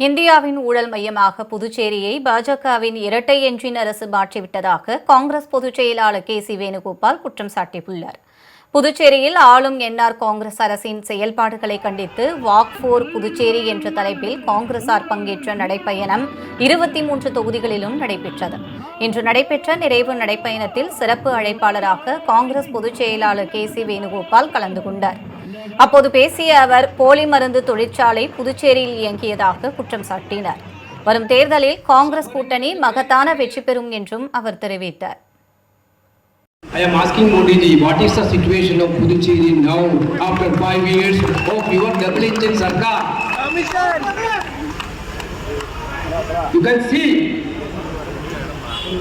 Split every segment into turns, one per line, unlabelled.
இந்தியாவின் ஊழல் மையமாக புதுச்சேரியை பாஜகவின் இரட்டை என்ஜின் அரசு மாற்றிவிட்டதாக காங்கிரஸ் பொதுச் செயலாளர் கே.சி. வேணுகோபால் குற்றம் சாட்டியுள்ளார். புதுச்சேரியில் ஆளும் என்ஆர் காங்கிரஸ் அரசின் செயல்பாடுகளை கண்டித்து வாக் போர் புதுச்சேரி என்ற தலைப்பில் காங்கிரசார் பங்கேற்ற நடைப்பயணம் 23 தொகுதிகளிலும் நடைபெற்றது. இன்று நடைபெற்ற நிறைவு நடைப்பயணத்தில் சிறப்பு அழைப்பாளராக காங்கிரஸ் பொதுச் செயலாளர் கே.சி. வேணுகோபால் கலந்து கொண்டார். அப்போது பேசிய அவர் போலி மருந்து தொழிற்சாலை புதுச்சேரியில் இயங்கியதாக குற்றம் சாட்டினார். வரும் தேர்தலில் காங்கிரஸ் கூட்டணி மகத்தான வெற்றி பெறும் என்றும் அவர் தெரிவித்தார்.
I am asking Modi ji, what is the situation of Puducherry now after 5 years of your double engine sarkar? You can see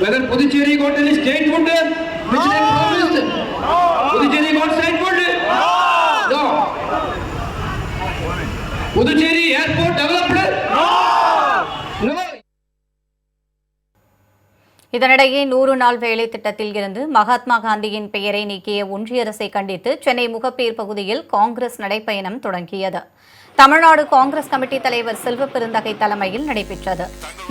whether Puducherry got any statehood which they promised. Puducherry got statehood? No. Puducherry airport developed? No.
இதனிடையே 100 நாள் வேலை திட்டத்தில் இருந்து மகாத்மா காந்தியின் பெயரை நீக்கிய ஒன்றிய அரசை கண்டித்து சென்னை முகப்பேர் பகுதியில் காங்கிரஸ் நடைப்பயணம் தொடங்கியது. தமிழ்நாடு காங்கிரஸ் கமிட்டி தலைவர் செல்வ பெருந்தகை தலைமையில் நடைபெற்றது.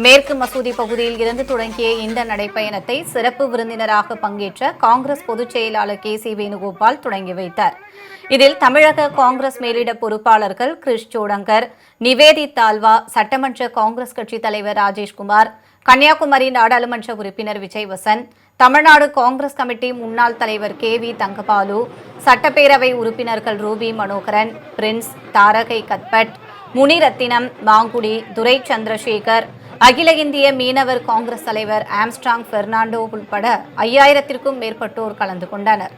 மேற்கு மசூதி பகுதியில் இருந்து தொடங்கிய இந்த நடைப்பயணத்தை சிறப்பு விருந்தினராக பங்கேற்ற காங்கிரஸ் பொதுச் செயலாளர் கே.சி. வேணுகோபால் தொடங்கி வைத்தார். இதில் தமிழக காங்கிரஸ் மேலிட பொறுப்பாளர்கள் கிரிஷ் சோடங்கர், நிவேதி தால்வா, சட்டமன்ற காங்கிரஸ் கட்சித் தலைவர் ராஜேஷ்குமார், கன்னியாகுமரி நாடாளுமன்ற உறுப்பினர் விஜய் வசந்த், தமிழ்நாடு காங்கிரஸ் கமிட்டி முன்னாள் தலைவர் கே.வி. தங்கபாலு, சட்டப்பேரவை உறுப்பினர்கள் ரூபி மனோகரன், பிரின்ஸ், தாரகை கத்பட், முனிரத்தினம், மாங்குடி, துரை சந்திரசேகர், அகில இந்திய மீனவர் காங்கிரஸ் தலைவர் ஆம்ஸ்ட்ராங் பெர்னாண்டோ உட்பட 5000க்கும் மேற்பட்டோர் கலந்து கொண்டனர்.